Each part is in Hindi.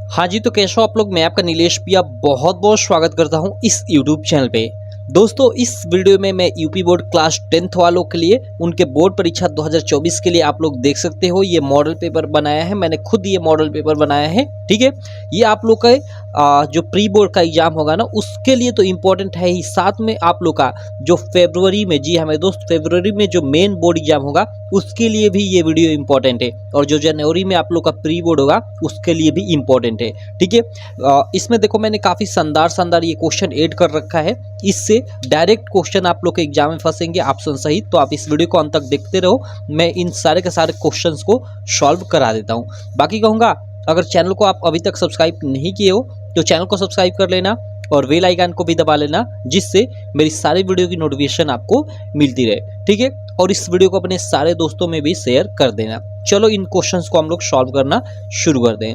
हाँ जी, तो कैसे हो आप लोग। मैं आपका नीलेश पिया बहुत बहुत स्वागत करता हूँ इस यूट्यूब चैनल पे। दोस्तों, इस वीडियो में मैं यूपी बोर्ड क्लास 10th वालों के लिए उनके बोर्ड परीक्षा 2024 के लिए आप लोग देख सकते हो, ये मॉडल पेपर बनाया है। मैंने खुद ये मॉडल पेपर बनाया है, ठीक है। ये आप लोग का जो प्री बोर्ड का एग्जाम होगा ना, उसके लिए तो इम्पोर्टेंट है ही, साथ में आप लोग का जो फरवरी में, जी हाँ मेरे दोस्त, फरवरी में जो मेन बोर्ड एग्जाम होगा उसके लिए भी ये वीडियो इंपॉर्टेंट है, और जो जनवरी में आप लोग का प्री बोर्ड होगा उसके लिए भी इम्पोर्टेंट है, ठीक है। इसमें देखो मैंने काफ़ी शानदार ये क्वेश्चन ऐड कर रखा है, इससे डायरेक्ट क्वेश्चन आप लोग के एग्जाम में फंसेंगे ऑप्शन सहित। तो आप इस वीडियो को अंत तक देखते रहो, मैं इन सारे के सारे क्वेश्चंस को सॉल्व करा देता हूँ। बाकी कहूँगा, अगर चैनल को आप अभी तक सब्सक्राइब नहीं किए हो तो चैनल को सब्सक्राइब कर लेना और बेल आइकन को भी दबा लेना, जिससे मेरी सारी वीडियो की नोटिफिकेशन आपको मिलती रहे, ठीक है। और इस वीडियो को अपने सारे दोस्तों में भी शेयर कर देना। चलो इन क्वेश्चंस को हम लोग सॉल्व करना शुरू कर दें।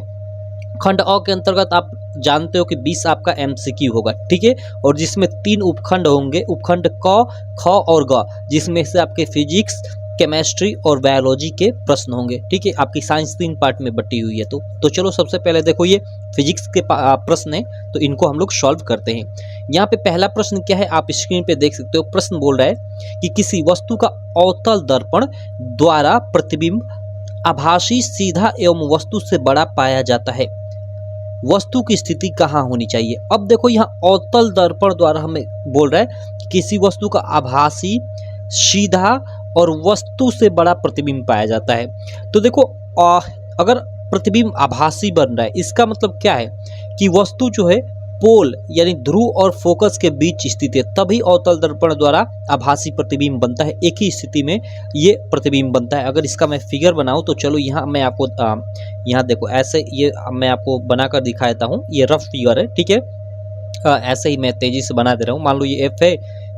खंड अ के अंतर्गत आप जानते हो कि 20 आपका एमसीक्यू होगा, ठीक है, और जिसमें 3 उपखंड होंगे, उपखंड क, ख और ग, जिसमें से आपके फिजिक्स, केमिस्ट्री और बायोलॉजी के प्रश्न होंगे, ठीक है। आपकी साइंस 3 पार्ट में बटी हुई है। तो चलो सबसे पहले देखो, ये फिजिक्स के प्रश्न है, तो इनको हम लोग सॉल्व करते हैं। यहाँ पे पहला प्रश्न क्या है, आप स्क्रीन पे देख सकते हो। प्रश्न बोल रहा है कि किसी वस्तु का अवतल दर्पण द्वारा प्रतिबिंब आभासी, सीधा एवं वस्तु से बड़ा पाया जाता है। वस्तु की स्थिति कहाँ होनी चाहिए। अब देखो, यहाँ अवतल दर्पण द्वारा हमें बोल रहा है कि किसी वस्तु का आभासी, सीधा और वस्तु से बड़ा प्रतिबिंब पाया जाता है। तो देखो, अगर प्रतिबिंब आभासी बन रहा है, इसका मतलब क्या है कि वस्तु जो है पोल यानी ध्रुव और फोकस के बीच स्थित है, तभी अवतल दर्पण द्वारा आभासी प्रतिबिंब बनता है। एक ही स्थिति में ये प्रतिबिंब बनता है। अगर इसका मैं फिगर बनाऊं तो चलो, यहाँ मैं आपको यहाँ देखो, ऐसे ये मैं आपको बनाकर दिखा देता हूँ। ये रफ फिगर है, ठीक है। ऐसे ही मैं तेजी से बना दे रहा हूँ। मान लो ये एफ है,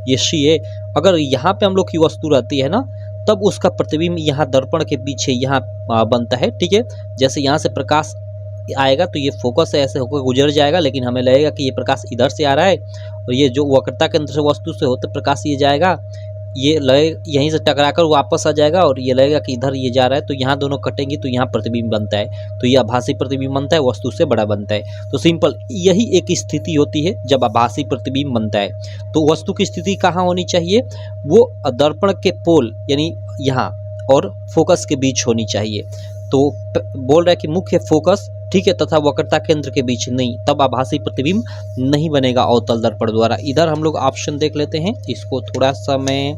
ये सी है। अगर यहाँ पे हम लोग की वस्तु रहती है ना, तब उसका प्रतिबिंब यहाँ दर्पण के पीछे यहाँ बनता है, ठीक है। जैसे यहाँ से प्रकाश आएगा तो ये फोकस से ऐसे होकर गुजर जाएगा, लेकिन हमें लगेगा कि ये प्रकाश इधर से आ रहा है, और ये जो वक्रता के अंदर से वस्तु से होते प्रकाश ये जाएगा, ये लगे यहीं से टकराकर वापस आ जाएगा, और ये लगेगा कि इधर ये जा रहा है। तो यहाँ दोनों कटेंगे तो यहाँ प्रतिबिंब बनता है, तो ये आभासी प्रतिबिंब बनता है, वस्तु से बड़ा बनता है। तो सिंपल यही एक स्थिति होती है जब आभासी प्रतिबिंब बनता है। तो वस्तु की स्थिति कहाँ होनी चाहिए, वो दर्पण के पोल यानी यहाँ और फोकस के बीच होनी चाहिए। तो बोल रहा है कि मुख्य फोकस, ठीक है, तथा वक्रता केंद्र के बीच नहीं, तब आभासी प्रतिबिंब नहीं बनेगा अवतल दर्पण द्वारा। इधर हम लोग ऑप्शन देख लेते हैं, इसको थोड़ा सा मैं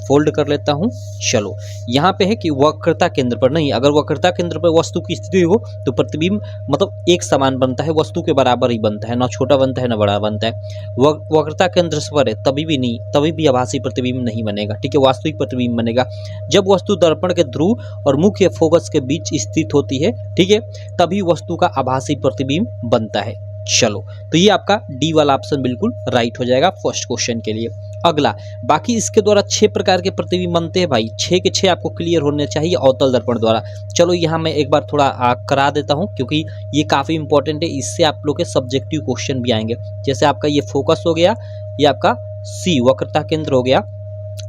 फोल्ड कर लेता हूं। चलो, यहाँ पे है कि वक्रता केंद्र पर नहीं। अगर वक्रता केंद्र पर वस्तु की स्थिति हो तो प्रतिबिंब मतलब एक समान बनता है, वस्तु के बराबर ही बनता है, ना छोटा बनता है ना बड़ा बनता है। वक्रता केंद्र से पर है तभी भी नहीं, तभी भी आभासी प्रतिबिंब नहीं बनेगा, ठीक है। वास्तविक प्रतिबिंब बनेगा जब वस्तु दर्पण के ध्रुव और मुख्य फोकस के बीच स्थित होती है, ठीक है, तभी वस्तु का आभासी प्रतिबिंब बनता है। चलो, तो ये आपका डी वाला ऑप्शन बिल्कुल राइट हो जाएगा फर्स्ट क्वेश्चन के लिए। अगला, बाकी इसके द्वारा 6 प्रकार के प्रतिबिंब बनते हैं भाई, 6 के 6 आपको क्लियर होने चाहिए अवतल दर्पण द्वारा। चलो, यहाँ मैं एक बार थोड़ा करा देता हूँ, क्योंकि ये काफ़ी इंपॉर्टेंट है, इससे आप लोग के सब्जेक्टिव क्वेश्चन भी आएंगे। जैसे आपका ये फोकस हो गया, ये आपका सी वक्रता केंद्र हो गया।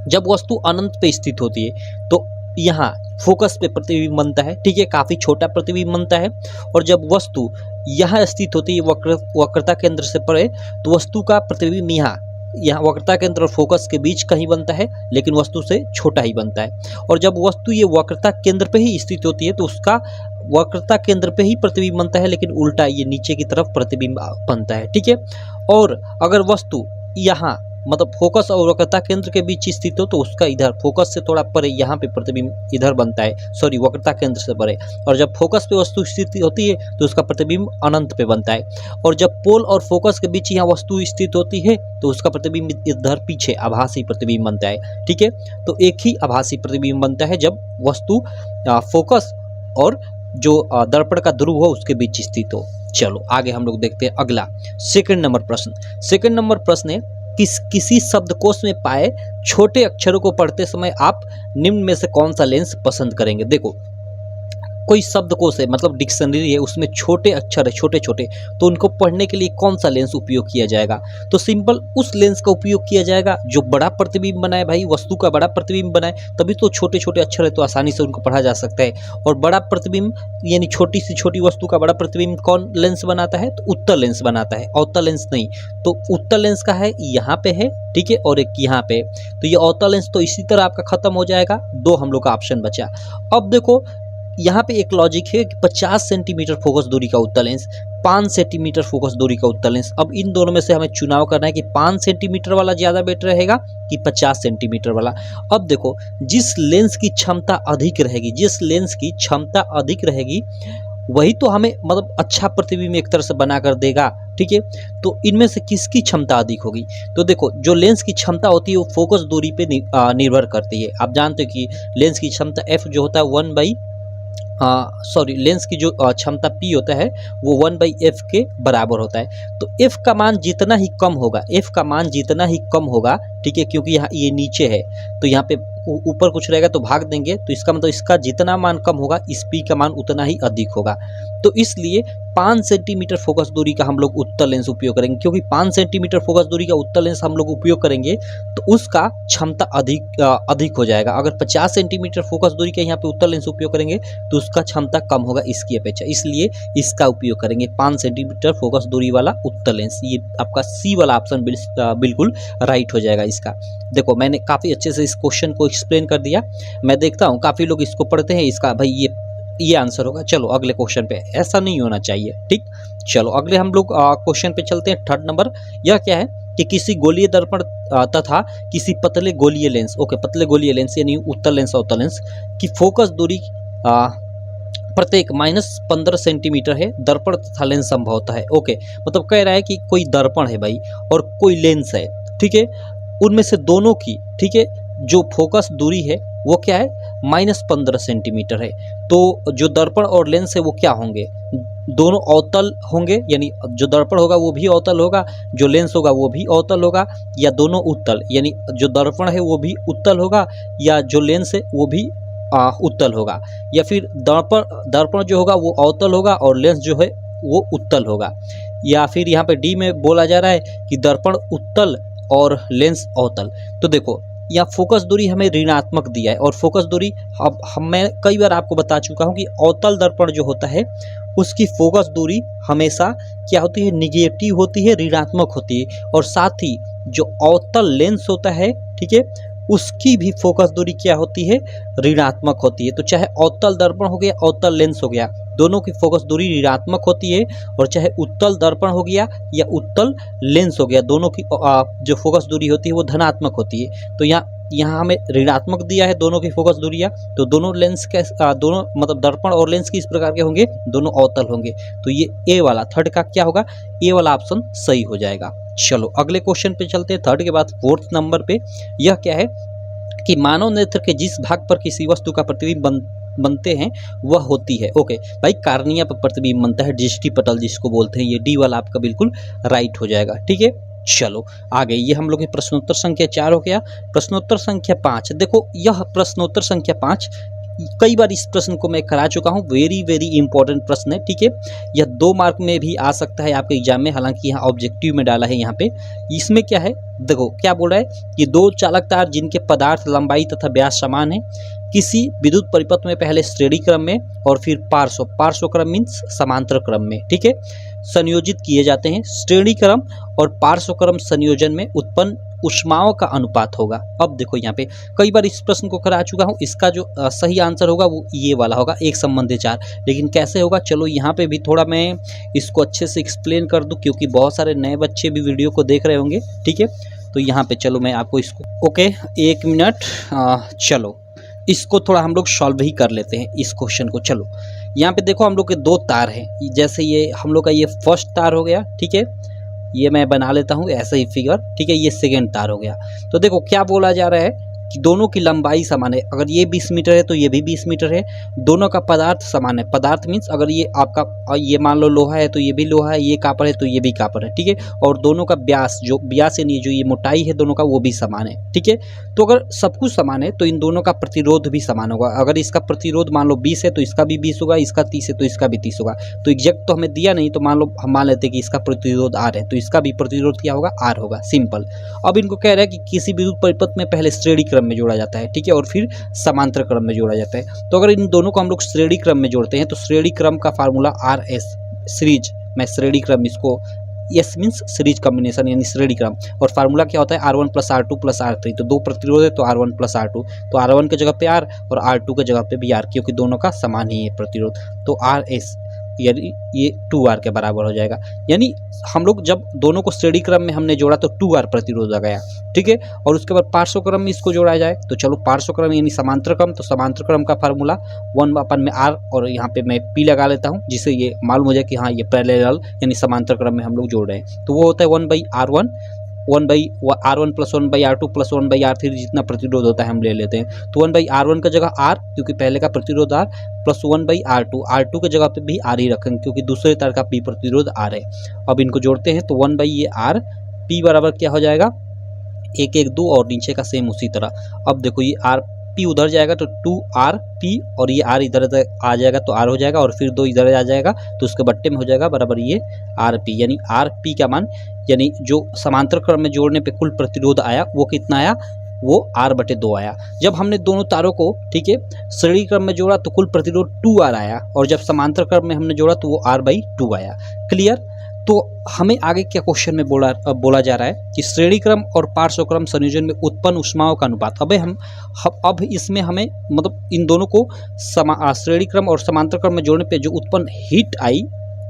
जब वस्तु अनंत पे स्थित होती है तो यहाँ फोकस पे प्रतिबिंब बनता है, ठीक है, काफ़ी छोटा प्रतिबिंब बनता है। और जब वस्तु यहाँ स्थित होती है वक्रता केंद्र से परे, तो वस्तु का प्रतिबिंब यहाँ वक्रता केंद्र और फोकस के बीच कहीं बनता है, लेकिन वस्तु से छोटा ही बनता है। और जब वस्तु ये वक्रता केंद्र पे ही स्थित होती है तो उसका वक्रता केंद्र पे ही प्रतिबिंब बनता है, लेकिन उल्टा ये नीचे की तरफ प्रतिबिंब बनता है, ठीक है। और अगर वस्तु यहाँ मतलब फोकस और वक्रता केंद्र के बीच स्थित हो तो उसका इधर फोकस से थोड़ा परे यहाँ पे प्रतिबिंब इधर बनता है, सॉरी वक्रता केंद्र से परे। और जब फोकस पे वस्तु स्थित होती है तो उसका प्रतिबिंब अनंत पे बनता है। और जब पोल और फोकस के बीच यहाँ वस्तु स्थित होती है तो उसका प्रतिबिंब इधर पीछे आभासी प्रतिबिंब बनता है, ठीक है। तो एक ही आभासी प्रतिबिंब बनता है जब वस्तु फोकस और जो दर्पण का ध्रुव हो उसके बीच स्थित हो। चलो आगे हम लोग देखते हैं अगला सेकंड नंबर प्रश्न। सेकंड नंबर प्रश्न है, किसी शब्दकोश में पाए छोटे अक्षरों को पढ़ते समय आप निम्न में से कौन सा लेंस पसंद करेंगे। देखो, कोई शब्दकोश है मतलब डिक्शनरी है, उसमें छोटे अक्षर है छोटे छोटे, तो उनको पढ़ने के लिए कौन सा लेंस उपयोग किया जाएगा? तो सिंपल उस लेंस का उपयोग किया जाएगा जो बड़ा प्रतिबिंब बनाए भाई, वस्तु का बड़ा प्रतिबिंब बनाए, तभी तो छोटे छोटे अक्षर है तो आसानी से उनको पढ़ा जा सकता है। और बड़ा प्रतिबिंब यानी छोटी से छोटी वस्तु का बड़ा प्रतिबिंब कौन लेंस बनाता है? तो उत्तल लेंस बनाता है, अवतल लेंस नहीं। तो उत्तल लेंस का है यहाँ पे है, ठीक है, और एक यहाँ पे। तो ये अवतल लेंस तो इसी तरह आपका खत्म हो जाएगा, दो हम लोग का ऑप्शन बचा। अब देखो यहाँ पे एक लॉजिक है कि 50 सेंटीमीटर फोकस दूरी का उत्तल लेंस, 5 सेंटीमीटर फोकस दूरी का उत्तल लेंस। अब इन दोनों में से हमें चुनाव करना है कि 5 सेंटीमीटर वाला ज़्यादा बेटर रहेगा कि 50 सेंटीमीटर वाला। अब देखो जिस लेंस की क्षमता अधिक रहेगी, जिस लेंस की क्षमता अधिक रहेगी वही तो हमें मतलब अच्छा प्रतिबिंब एक तरह से बना कर देगा, ठीक है। तो इनमें से किसकी क्षमता अधिक होगी? तो देखो जो लेंस की क्षमता होती है वो फोकस दूरी पे निर्भर करती है। आप जानते हो कि लेंस की क्षमता f जो होता है लेंस की जो क्षमता P होता है वो 1/f के बराबर होता है। तो f का मान जितना ही कम होगा, f का मान जितना ही कम होगा, ठीक है, क्योंकि यहाँ ये नीचे है तो यहाँ पे ऊपर कुछ रहेगा तो भाग देंगे, तो इसका मतलब इसका जितना मान कम होगा इस P का मान उतना ही अधिक होगा। तो इसलिए 5 सेंटीमीटर फोकस दूरी का हम लोग उत्तल लेंस उपयोग करेंगे, क्योंकि 5 सेंटीमीटर फोकस दूरी का उत्तल लेंस हम लोग उपयोग करेंगे तो उसका क्षमता अधिक हो जाएगा। अगर 50 सेंटीमीटर फोकस दूरी का यहाँ पे उत्तल लेंस उपयोग करेंगे तो उसका क्षमता कम होगा इसकी अपेक्षा, इसलिए इसका उपयोग करेंगे 5 सेंटीमीटर फोकस दूरी वाला उत्तल लेंस। ये आपका सी वाला ऑप्शन बिल्कुल राइट हो जाएगा इसका। देखो मैंने काफ़ी अच्छे से इस क्वेश्चन को एक्सप्लेन कर दिया। मैं देखता हूँ काफ़ी लोग इसको पढ़ते हैं, इसका भाई ये आंसर होगा। चलो अगले क्वेश्चन पे, ऐसा नहीं होना चाहिए, ठीक। चलो अगले हम लोग क्वेश्चन पे चलते हैं। 3rd नंबर, यह क्या है कि किसी गोलीय दर्पण तथा किसी पतले गोलीय लेंस, ओके, पतले गोलीय लेंस यानी उत्तल लेंस और अवतल लेंस की फोकस दूरी प्रत्येक -15 सेंटीमीटर है, दर्पण तथा लेंस संभवतः है। ओके, मतलब कह रहा है कि कोई दर्पण है भाई और कोई लेंस है, ठीक है, उनमें से दोनों की, ठीक है, जो फोकस दूरी है वो क्या है? -15 सेंटीमीटर है। तो जो दर्पण और लेंस है वो क्या होंगे? दोनों अवतल होंगे, यानी जो दर्पण होगा वो भी अवतल होगा, जो लेंस होगा वो भी अवतल होगा, या दोनों उत्तल, यानी जो दर्पण है वो भी उत्तल होगा या जो लेंस है वो भी उत्तल होगा, या फिर दर्पण जो होगा वो अवतल होगा और लेंस जो है वो उत्तल होगा, या फिर यहाँ पे डी में बोला जा रहा है कि दर्पण उत्तल और लेंस अवतल। तो देखो यहाँ फोकस दूरी हमें ऋणात्मक दिया है और फोकस दूरी मैं कई बार आपको बता चुका हूँ कि अवतल दर्पण जो होता है उसकी फोकस दूरी हमेशा क्या होती है? निगेटिव होती है, ऋणात्मक होती है। और साथ ही जो अवतल लेंस होता है, ठीक है, उसकी भी फोकस दूरी क्या होती है? ऋणात्मक होती है। तो चाहे अवतल दर्पण हो गया, अवतल लेंस हो गया, दोनों की फोकस दूरी ऋणात्मक होती है, और चाहे उत्तल दर्पण हो गया या उत्तल लेंस हो गया, दोनों की जो फोकस दूरी होती है वो धनात्मक होती है। तो यहाँ हमें ऋणात्मक दिया है दोनों की फोकस दूरियाँ, तो दोनों लेंस के दोनों मतलब दर्पण और लेंस किस प्रकार के होंगे? दोनों अवतल होंगे। तो ये ए वाला 3rd का क्या होगा? ए वाला ऑप्शन सही हो जाएगा। चलो अगले क्वेश्चन पे चलते हैं। 3rd के बाद 4th नंबर पे यह क्या है कि मानव नेत्र के जिस भाग पर किसी वस्तु का प्रतिबिंब बनते हैं वह होती है, ओके भाई, कार्निया पर प्रतिबिंब बनता है, दृष्टि पटल जिसको बोलते हैं। ये डी वाला आपका बिल्कुल राइट हो जाएगा, ठीक है। चलो आगे, ये हम लोग के प्रश्नोत्तर संख्या 4 हो गया। प्रश्नोत्तर संख्या 5, देखो यह प्रश्नोत्तर संख्या 5 कई बार इस प्रश्न को मैं करा चुका हूँ, वेरी इंपॉर्टेंट प्रश्न है, ठीक है। यह 2 मार्क में भी आ सकता है आपके एग्जाम में, हालांकि यहाँ ऑब्जेक्टिव में डाला है। यहाँ पे इसमें क्या है, देखो क्या बोल रहा है कि 2 चालक तार जिनके पदार्थ लंबाई तथा व्यास समान है किसी विद्युत परिपथ में पहले श्रेणी क्रम में और फिर पार्श्व क्रम मीन्स समांतर क्रम में, ठीक है, संयोजित किए जाते हैं। श्रेणी क्रम और पार्श्व क्रम संयोजन में उत्पन्न ऊष्माओं का अनुपात होगा। अब देखो यहाँ पे कई बार इस प्रश्न को करा चुका हूँ, इसका जो सही आंसर होगा वो ये वाला होगा, 1 संबंधी 4। लेकिन कैसे होगा, चलो यहाँ पे भी थोड़ा मैं इसको अच्छे से एक्सप्लेन कर दूँ, क्योंकि बहुत सारे नए बच्चे भी वीडियो को देख रहे होंगे, ठीक है। तो यहाँ पे चलो मैं आपको इसको, ओके 1 मिनट, चलो इसको थोड़ा हम लोग सॉल्व ही कर लेते हैं इस क्वेश्चन को। चलो यहाँ पे देखो हम लोग के 2 तार हैं, जैसे ये हम लोग का ये फर्स्ट तार हो गया, ठीक है, ये मैं बना लेता हूँ ऐसे ही फिगर, ठीक है, ये सेकेंड तार हो गया। तो देखो क्या बोला जा रहा है कि दोनों की लंबाई समान है। अगर ये 20 मीटर है तो ये भी 20 मीटर है। दोनों का पदार्थ समान है। पदार्थ मीन्स अगर ये आपका ये मान लो लोहा है तो ये भी लोहा है, ये कापर है तो ये भी कापर है, ठीक है। और दोनों का व्यास, जो व्यास यानी जो ये मोटाई है दोनों का, वो भी समान है, ठीक है। तो अगर सब कुछ समान है तो इन दोनों का प्रतिरोध भी समान होगा। अगर इसका प्रतिरोध मान लो 20 है तो इसका भी 20 होगा, इसका 30 है तो इसका भी 30 होगा। तो एग्जैक्ट तो हमें दिया नहीं, तो मान लो हम मान लेते हैं कि इसका प्रतिरोध R है तो इसका भी प्रतिरोध क्या होगा, R होगा, सिंपल। अब इनको कह रहा है कि किसी विद्युत परिपथ में पहले श्रेणी क्रम में जोड़ा जाता है, ठीक है, और फिर समांतर क्रम में जोड़ा जाता है। तो अगर इन दोनों को हम लोग श्रेणी क्रम में जोड़ते हैं तो श्रेणी क्रम का फार्मूला RS, सीरीज में श्रेणी क्रम, इसको S मीन्स सीरीज कॉम्बिनेशन यानी श्रेणी क्रम, और फार्मूला क्या होता है R1 + R2 + R3। तो दो प्रतिरोध है तो R1 + R2, तो R1 के जगह पे R और R2 के जगह पे भी R, क्योंकि दोनों का समान ही है प्रतिरोध। तो RS यानी ये 2R के बराबर हो जाएगा। यानी हम लोग जब दोनों को श्रेणी क्रम में हमने जोड़ा तो 2R प्रतिरोध आ गया, ठीक है। और उसके बाद पार्श्व क्रम में इसको जोड़ा जाए तो चलो पार्श्व क्रम यानी समांतर क्रम, तो समांतर क्रम का फार्मूला 1/R, और यहाँ पे मैं P लगा लेता हूँ जिससे ये मालूम हो जाए कि हाँ ये पैरेलल यानी समांतर क्रम में हम लोग जोड़ रहे हैं। तो वो होता है 1/R1, 1/R1 + 1/R2 + 1/R3 जितना प्रतिरोध होता है हम ले लेते हैं। तो 1/R1 का जगह R, क्योंकि पहले का प्रतिरोध R, प्लस 1/R2, R2 के जगह पे भी R ही रखेंगे क्योंकि दूसरे तार का P प्रतिरोध R है। अब इनको जोड़ते हैं तो 1/R, P बराबर क्या हो जाएगा 1 1 2, और नीचे का सेम उसी तरह। अब देखो ये R P उधर जाएगा तो 2RP, और ये R इधर आ जाएगा तो R हो जाएगा, और फिर 2 इधर आ जाएगा तो उसके बट्टे में हो जाएगा बराबर ये RP, यानी RP का मान, यानी जो समांतर क्रम में जोड़ने पे कुल प्रतिरोध आया वो कितना आया, वो R/2 आया। जब हमने दोनों तारों को, ठीक है, श्रेणी क्रम में जोड़ा तो कुल प्रतिरोध 2R आया, और जब समांतर क्रम में हमने जोड़ा तो वो R/2 आया। क्लियर। तो हमें आगे क्या क्वेश्चन में बोला जा रहा है कि श्रेणी क्रम और पार्श्व क्रम संयोजन में उत्पन्न ऊष्माओं का अनुपात। अब इसमें हमें मतलब इन दोनों को श्रेणी क्रम और समांतर क्रम में जोड़ने पे जो उत्पन्न हीट आई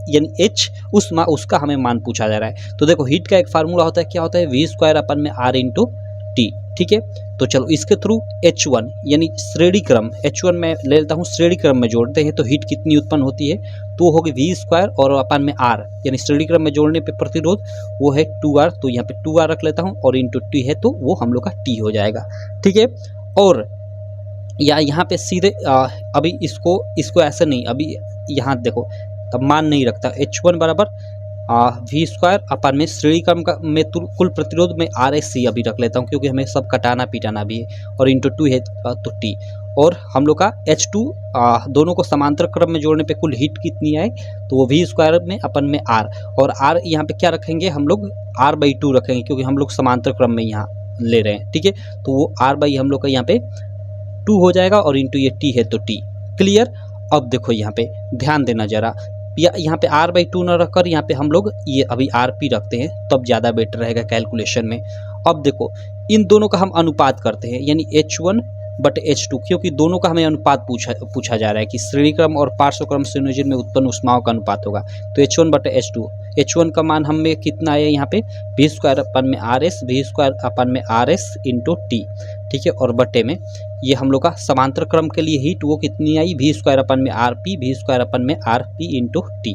यानी H उष्मा, उसका हमें मान पूछा जा रहा है। तो देखो हीट का एक फार्मूला होता है, क्या होता है V²/R × T, ठीक है। तो चलो इसके थ्रू H1 यानी श्रेणी क्रम, H1 में ले लेता हूँ, श्रेणी क्रम में जोड़ते हैं तो हीट कितनी उत्पन्न होती है, तो होगी V² और अपन में R, यानी श्रेणी क्रम में जोड़ने पे प्रतिरोध वो है 2R, तो यहाँ पे 2R रख लेता हूँ, और इंटू T है तो वो हम लोग का T हो जाएगा, ठीक है। और या यहाँ पे सीधे अभी इसको ऐसे नहीं, अभी यहाँ देखो तब मान नहीं रखता, H1 बराबर V² अपन में श्रेणी क्रम का में कुल प्रतिरोध में RSC अभी रख लेता हूँ क्योंकि हमें सब कटाना पिटाना भी है, और इंटू 2 है तो T, और हम लोग का H2 दोनों को समांतर क्रम में जोड़ने पे कुल हीट कितनी आए, तो वो V² में अपन में R, और R यहाँ पे क्या रखेंगे हम लोग R/2 रखेंगे क्योंकि हम लोग समांतर क्रम में यहाँ ले रहे हैं, ठीक है। तो वो R/ हम लोग का यहाँ पे 2 हो जाएगा, और इंटू ये T है तो T। क्लियर। अब देखो यहाँ पे ध्यान देना जरा, या यहाँ पे R/2 न रखकर यहाँ पे हम लोग ये अभी RP रखते हैं तब ज़्यादा बेटर रहेगा कैलकुलेशन में। अब देखो इन दोनों का हम अनुपात करते हैं, यानी H1/H2, क्योंकि दोनों का हमें अनुपात पूछा जा रहा है कि श्रेणी क्रम और पार्श्व क्रम संयोजन में उत्पन्न ऊष्माओं का अनुपात होगा। तो H1/H2, H1 का मान हमें कितना आया यहाँ पे V² अपन में RS, V² अपन में RS इंटू T, ठीक है। और बट्टे में ये हम लोग का समांतर क्रम के लिए हीट वो कितनी आई V² अपन में RP, V² अपन में RP इंटू T।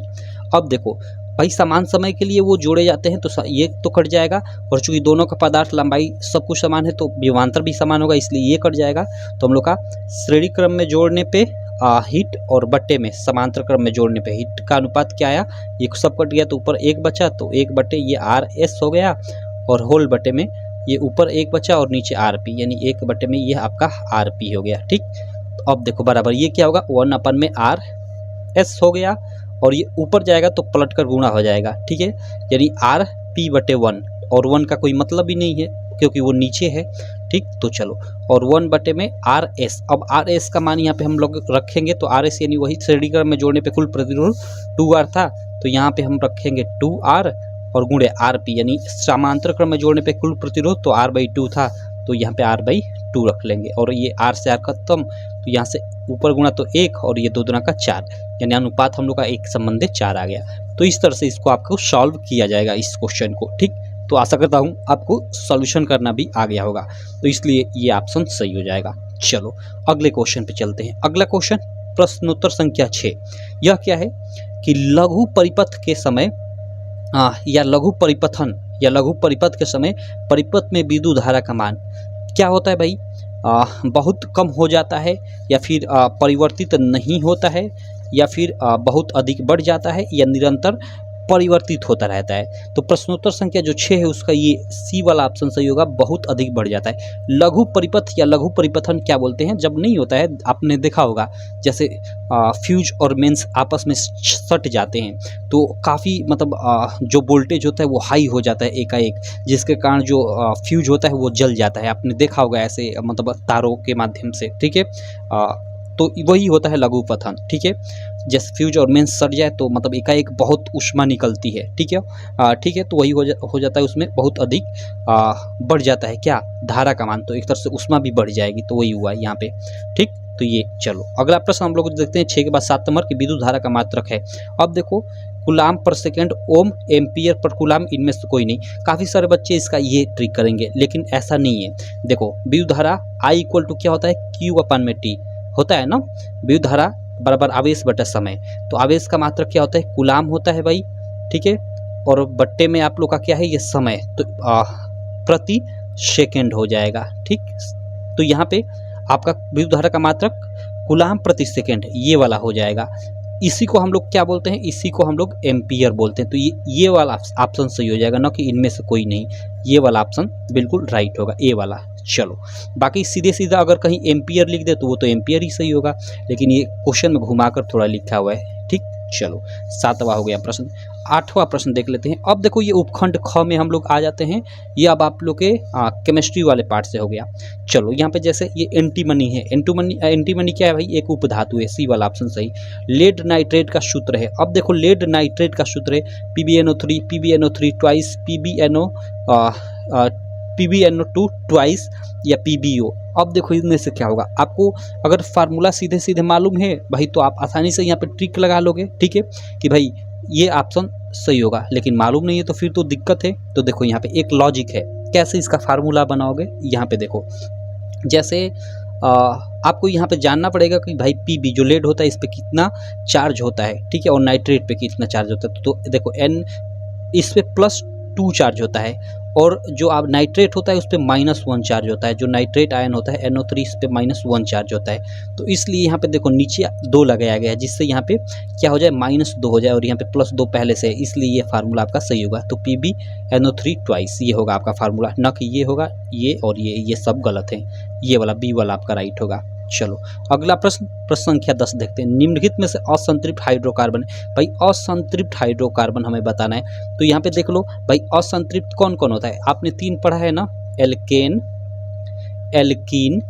अब देखो भाई समान समय के लिए वो जोड़े जाते हैं तो ये तो कट जाएगा, और चूंकि दोनों का पदार्थ लंबाई सब कुछ समान है तो विभवांतर भी समान होगा, इसलिए ये कट जाएगा। तो हम लोग का श्रेणी क्रम में जोड़ने पे हीट, और बट्टे में समांतर क्रम में जोड़ने पे हीट का अनुपात क्या आया, ये सब कट गया तो ऊपर 1 बचा, तो 1/, ये RS हो गया, और होल बट्टे में ये ऊपर 1 बचा और नीचे RP, यानी 1/, में ये आपका RP हो गया, ठीक। तो अब देखो बराबर ये क्या होगा 1 अपन में RS हो गया, और ये ऊपर जाएगा तो पलट कर गुणा हो जाएगा, ठीक है, यानी RP/1, और 1 का कोई मतलब ही नहीं है क्योंकि वो नीचे है, ठीक। तो चलो, और 1/, में RS, अब RS का मान यहाँ पे हम लोग रखेंगे तो RS यानी वही श्रेणी क्रम में जोड़ने पे कुल प्रतिरोध 2R था, तो यहाँ पे हम रखेंगे 2R और गुणे RP, यानी समांतर क्रम में जोड़ने पे कुल प्रतिरोध तो R/2 था, तो यहाँ पे R/2 रख लेंगे, और ये R से R खत्म, तो यहाँ से ऊपर गुणा तो 1 और ये 2 दूना का 4, यानी अनुपात हम लोग का 1 संबंधित 4 आ गया। तो इस तरह से इसको आपको सॉल्व किया जाएगा इस क्वेश्चन को, ठीक। तो आशा करता हूँ आपको सॉल्यूशन करना भी आ गया होगा, तो इसलिए ये ऑप्शन सही हो जाएगा। चलो अगले क्वेश्चन पे चलते हैं। अगला क्वेश्चन प्रश्नोत्तर संख्या 6, यह क्या है कि लघु परिपथ के समय या लघु परिपथ के समय परिपथ में विद्युत धारा का मान क्या होता है भाई। बहुत कम हो जाता है, या फिर परिवर्तित नहीं होता है, या फिर बहुत अधिक बढ़ जाता है, या निरंतर परिवर्तित होता रहता है। तो प्रश्नोत्तर संख्या जो 6 है उसका ये सी वाला ऑप्शन सही होगा, बहुत अधिक बढ़ जाता है। लघु परिपथ या लघु परिपथन क्या बोलते हैं, जब नहीं होता है, आपने देखा होगा जैसे फ्यूज और मेंस आपस में सट जाते हैं तो काफ़ी मतलब जो वोल्टेज होता है वो हाई हो जाता है एकाएक, जिसके कारण जो फ्यूज होता है वो जल जाता है। आपने देखा होगा ऐसे मतलब तारों के माध्यम से, ठीक है। तो वही होता है लघु पथन, ठीक है। जैसे फ्यूज और मेंस सट जाए तो मतलब एकाएक बहुत ऊष्मा निकलती है, ठीक है। ठीक है, तो वही हो जाता है, उसमें बहुत अधिक बढ़ जाता है क्या, धारा का मान। तो एक तरह से ऊष्मा भी बढ़ जाएगी, तो वही हुआ यहाँ पे, ठीक। तो ये चलो अगला प्रश्न हम लोग देखते हैं 6 के बाद 7 नंबर की विद्युत धारा का मात्रक है। अब देखो कूलाम पर सेकेंड, ओम, एम्पियर पर कूलाम, इनमें से कोई नहीं। काफ़ी सारे बच्चे इसका ये ट्रिक करेंगे, लेकिन ऐसा नहीं है। देखो विद्युत धारा I इक्वल टू क्या होता है, Q/T होता है ना। विद्युत धारा बराबर आवेश बटा समय, तो आवेश का मात्रक क्या होता है, कूलाम होता है भाई, ठीक है। और बट्टे में आप लोग का क्या है, ये समय, तो प्रति सेकेंड हो जाएगा, ठीक। तो यहाँ पे आपका विद्युत धारा का मात्रक कूलाम प्रति सेकेंड ये वाला हो जाएगा। इसी को हम लोग क्या बोलते हैं, इसी को हम लोग एम्पियर बोलते हैं। तो ये वाला ऑप्शन सही हो जाएगा, ना कि इनमें से कोई नहीं। ये वाला ऑप्शन बिल्कुल राइट होगा, ए वाला। चलो बाकी सीधे सीधा अगर कहीं एम्पियर लिख दे तो वो तो एम्पियर ही सही होगा, लेकिन ये क्वेश्चन में घुमाकर थोड़ा लिखा हुआ है, ठीक। चलो 7वां हो गया प्रश्न। 8वां प्रश्न देख लेते हैं। अब देखो ये उपखंड ख में हम लोग आ जाते हैं। ये अब आप लोग के केमिस्ट्री वाले पार्ट से हो गया। चलो यहाँ पे जैसे ये एंटीमनी है, एंटीमनी क्या है भाई, एक उपधातु है, सी वाला ऑप्शन सही। लेड नाइट्रेट का सूत्र है। अब देखो लेड नाइट्रेट का सूत्र है PbNO3 ट्वाइस PbNO2 ट्वाइस या PbO। अब देखो इनमें से क्या होगा, आपको अगर फार्मूला सीधे सीधे मालूम है भाई तो आप आसानी से यहाँ पे ट्रिक लगा लोगे, ठीक है, कि भाई ये ऑप्शन सही होगा। लेकिन मालूम नहीं है तो फिर तो दिक्कत है। तो देखो यहाँ पे एक लॉजिक है, कैसे इसका फार्मूला बनाओगे। यहाँ पे देखो जैसे आपको यहाँ पे जानना पड़ेगा कि भाई Pb जो लेड होता है इस पे कितना चार्ज होता है, ठीक है, और नाइट्रेट पे कितना चार्ज होता है। तो देखो N इस पे +2 चार्ज होता है, और जो आप नाइट्रेट होता है उस पर -1 चार्ज होता है। जो नाइट्रेट आयन होता है NO3 इस पर -1 चार्ज होता है। तो इसलिए यहाँ पे देखो नीचे 2 लगाया गया है, जिससे यहाँ पे क्या हो जाए, -2 हो जाए, और यहाँ पे +2 पहले से है, इसलिए ये फार्मूला आपका सही होगा। तो PbNO3 ट्वाइस ये होगा आपका फार्मूला, न कि ये होगा ये और ये सब गलत है। ये वाला बी वाला आपका राइट होगा। चलो अगला प्रश्न संख्या 10 देखते हैं। निम्नलिखित में से असंतृप्त हाइड्रोकार्बन, भाई असंतृप्त हाइड्रोकार्बन हमें बताना है। तो यहाँ पे देख लो भाई असंतृप्त कौन कौन होता है, आपने 3 पढ़ा है ना, एल्केन, एल्कीन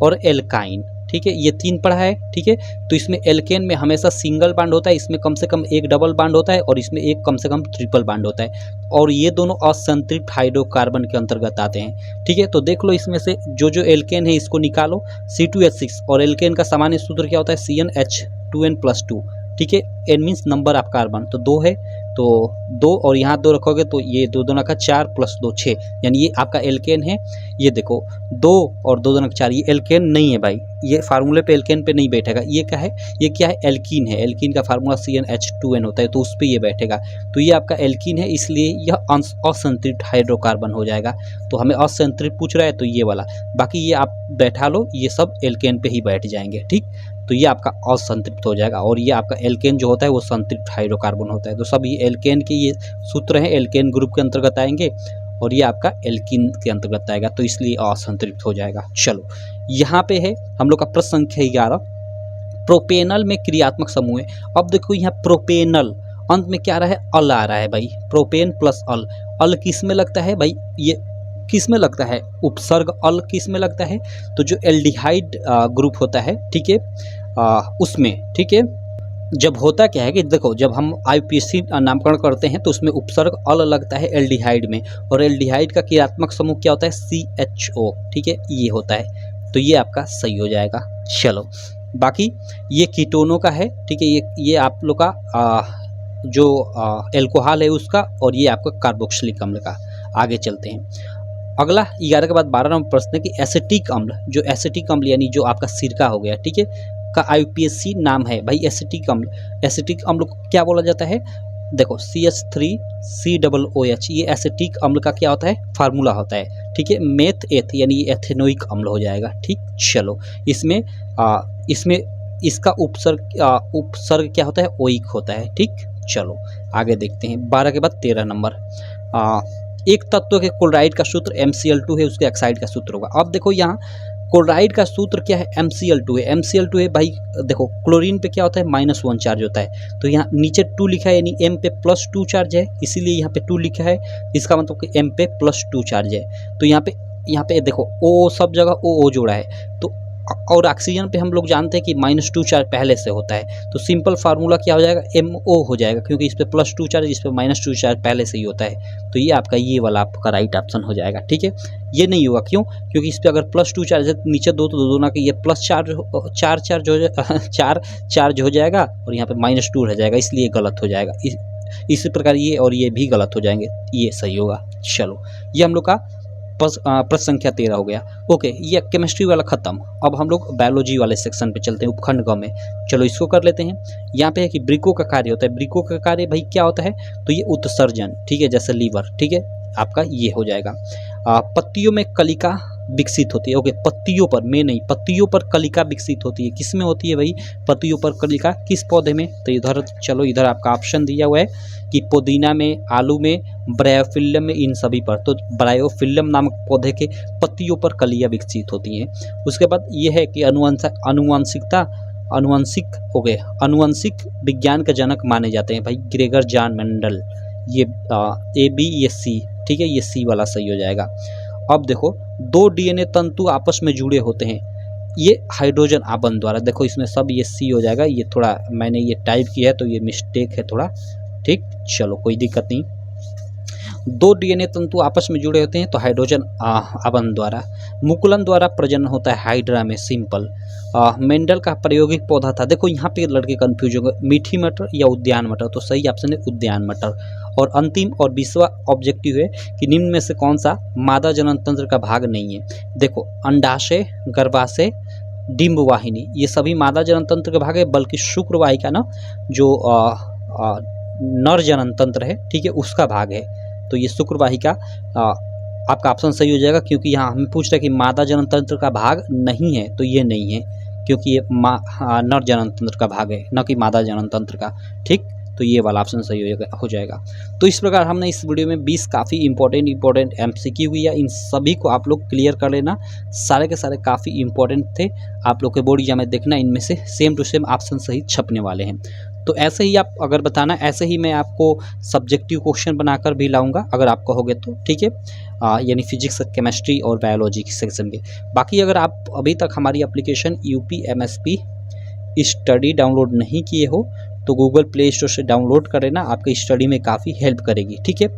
और एल्काइन, ठीक है, ये 3 पढ़ा है, ठीक है। तो इसमें एल्केन में हमेशा सिंगल बांड होता है, इसमें कम से कम एक डबल बांड होता है, और इसमें एक कम से कम ट्रिपल बांड होता है, और ये दोनों असंतृप्त हाइड्रोकार्बन के अंतर्गत आते हैं, ठीक है। तो देख लो इसमें से जो एल्केन है इसको निकालो, C2H6, और एल्केन का सामान्य सूत्र क्या होता है, CnH2n+2, ठीक है। N means number of carbon, तो 2 है, तो 2 और यहाँ 2 रखोगे तो ये 2 दूना का 4 + 2 6, यानी ये आपका एल्केन है। ये देखो 2 और 2 दूना का 4, ये एल्केन नहीं है भाई, ये फार्मूले पे एल्केन पे नहीं बैठेगा। ये क्या है, ये क्या है, एल्कीन है। एल्कीन का फार्मूला CnH2n होता है, तो उस पर ये बैठेगा। तो ये आपका एल्कीन है, इसलिए यह असंतृप्त हाइड्रोकार्बन हो जाएगा। तो हमें असंतृप्त पूछ रहा है तो ये वाला, बाकी ये आप बैठा लो, ये सब एल्केन पे ही बैठ जाएंगे, ठीक। तो ये आपका असंतृप्त हो जाएगा, और ये आपका एल्केन जो होता है वो संतृप्त हाइड्रोकार्बन होता है। तो सब ये एल्केन के ये सूत्र हैं, एल्केन ग्रुप के अंतर्गत आएंगे, और ये आपका एल्कीन के अंतर्गत आएगा, तो इसलिए असंतृप्त हो जाएगा। चलो यहाँ पे है हम लोग का प्रश्न संख्या 11, प्रोपेनल में क्रियात्मक समूह है। अब देखो यहाँ प्रोपेनल अंत में क्या आ रहा है, अल आ रहा है भाई, प्रोपेन प्लस अल। अल किस में लगता है भाई, ये किस में लगता है, उपसर्ग अल किस में लगता है, तो जो एल्डिहाइड ग्रुप होता है, ठीक है, उसमें, ठीक है। जब होता क्या है कि देखो जब हम IUPAC नामकरण करते हैं तो उसमें उपसर्ग अल लगता है एल्डिहाइड में, और एल्डिहाइड का क्रियात्मक समूह क्या होता है, CHO, ठीक है, ये होता है। तो ये आपका सही हो जाएगा। चलो बाकी ये कीटोनों का है, ठीक है, ये आप लोग का जो एल्कोहल है उसका, और ये आपका कार्बोक्सिलिक अम्ल का। आगे चलते हैं। अगला 11 के बाद 12 नंबर प्रश्न है कि एसिटिक अम्ल, जो एसिटिक अम्ल यानी जो आपका सिरका हो गया, ठीक है, का IUPAC नाम है भाई एसिटिक अम्ल। एसिटिक अम्ल को क्या बोला जाता है, देखो CH3COOH ये एसिटिक अम्ल का क्या होता है, फार्मूला होता है। ठीक है, मेथ एथ यानी ये एथेनोइक अम्ल हो जाएगा। ठीक, चलो इसमें इसमें इसका उपसर्ग क्या होता है, ओइक होता है। ठीक, चलो आगे देखते हैं। 12 के बाद 13 नंबर, एक तत्व के क्लोराइड का सूत्र MCl2 है, उसके ऑक्साइड का सूत्र होगा। अब देखो यहाँ क्लोराइड का सूत्र क्या है, MCl2 है। MCl2 है भाई, देखो क्लोरीन पे क्या होता है, -1 चार्ज होता है, तो यहाँ नीचे 2 लिखा है, यानी M पे +2 चार्ज है, इसीलिए यहाँ पे 2 लिखा है। इसका मतलब कि M पे +2 चार्ज है। तो यहाँ पे देखो O सब जगह O जोड़ा है, तो और ऑक्सीजन पे हम लोग जानते हैं कि -2 चार्ज पहले से होता है, तो सिंपल फार्मूला क्या हो जाएगा, MO हो जाएगा, क्योंकि इस पे +2 चार्ज, इस पे -2 चार्ज पहले से ही होता है। तो ये आपका ये वाला आपका राइट ऑप्शन हो जाएगा। ठीक है, ये नहीं होगा, क्यों, क्योंकि इस पे अगर +2 चार्ज है तो नीचे 2 तो 2 ना कि ये +4 चार्ज हो जाएगा 4 चार्ज हो जाएगा, और यहाँ पे -2 रह जाएगा, इसलिए गलत हो जाएगा। इसी प्रकार ये और ये भी गलत हो जाएंगे, ये सही होगा। चलो ये हम लोग का प्रश्न संख्या 13 हो गया। ओके, ये केमिस्ट्री वाला खत्म। अब हम लोग बायोलॉजी वाले सेक्शन पे चलते हैं, उपखंड ग में। चलो इसको कर लेते हैं। यहाँ पे है कि ब्रिको का कार्य होता है। ब्रिको का कार्य भाई क्या होता है, तो ये उत्सर्जन, ठीक है, जैसे लीवर। ठीक है, आपका ये हो जाएगा। पत्तियों में कलिका विकसित होती है। ओके, पत्तियों पर, में नहीं, पत्तियों पर कलिका विकसित होती है। किस में होती है भाई, पत्तियों पर कलिका, किस पौधे में, तो इधर चलो, इधर आपका ऑप्शन दिया हुआ है कि पुदीना में, आलू में, ब्रायोफिल्लम में, इन सभी पर। तो ब्रायोफिल्लम नामक पौधे के पत्तियों पर कलियां विकसित होती हैं। उसके बाद ये है कि अनुवांशिक हो गए, अनुवांशिक विज्ञान के जनक माने जाते हैं भाई ग्रेगर जॉन मेंडल। ये A B ये C, ठीक है, ये C वाला सही हो जाएगा। अब देखो 2 DNA तंतु आपस में जुड़े होते हैं, ये हाइड्रोजन आबंध द्वारा। देखो इसमें सब ये C हो जाएगा, ये थोड़ा मैंने ये टाइप किया है तो ये मिस्टेक है थोड़ा। ठीक, चलो कोई दिक्कत नहीं। 2 DNA तंतु आपस में जुड़े होते हैं तो हाइड्रोजन आबंध द्वारा। मुकुलन द्वारा प्रजनन होता है हाइड्रा में, सिंपल। मेंडल का प्रायोगिक पौधा था। देखो यहाँ पे लड़के कंफ्यूज होंगे, मीठी मटर या उद्यान मटर, तो सही ऑप्शन है उद्यान मटर। और अंतिम और 20वां ऑब्जेक्टिव है कि निम्न में से कौन सा मादा जनन तंत्र का भाग नहीं है। देखो अंडाशय, गर्भाशय, डिंब वाहिनी, ये सभी मादा जनन तंत्र का भाग है, बल्कि शुक्रवाहिका ना जो नर जनन तंत्र है, ठीक है, उसका भाग है। तो ये शुक्रवाहिका आपका ऑप्शन सही हो जाएगा, क्योंकि यहाँ हमें पूछ रहा है कि मादा जनन तंत्र का भाग नहीं है, तो ये नहीं है, क्योंकि ये नर जनन तंत्र का भाग है, न कि मादा जनन तंत्र का। ठीक, तो ये वाला ऑप्शन सही हो जाएगा। तो इस प्रकार हमने इस वीडियो में 20 काफ़ी इंपॉर्टेंट MCQ हुई है, इन सभी को आप लोग क्लियर कर लेना। सारे के सारे काफ़ी इंपॉर्टेंट थे, आप लोग के बोर्ड एग्जाम में देखना, इनमें से सेम टू सेम ऑप्शन सही छपने वाले हैं। तो ऐसे ही आप अगर बताना, ऐसे ही मैं आपको सब्जेक्टिव क्वेश्चन बनाकर भी लाऊंगा अगर आप कहोगे तो। ठीक है, यानी फिजिक्स, केमिस्ट्री और बायोलॉजी के सेक्शन के। बाकी अगर आप अभी तक हमारी एप्लीकेशन UPMSP स्टडी डाउनलोड नहीं किए हो तो गूगल प्ले स्टोर से डाउनलोड कर लेना, आपके स्टडी में काफ़ी हेल्प करेगी। ठीक है,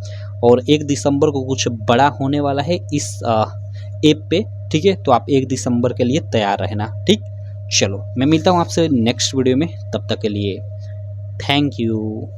और 1 दिसंबर को कुछ बड़ा होने वाला है इस ऐप पे। ठीक है, तो आप 1 दिसंबर के लिए तैयार रहना। ठीक, चलो मैं मिलता हूँ आपसे नेक्स्ट वीडियो में, तब तक के लिए थैंक यू।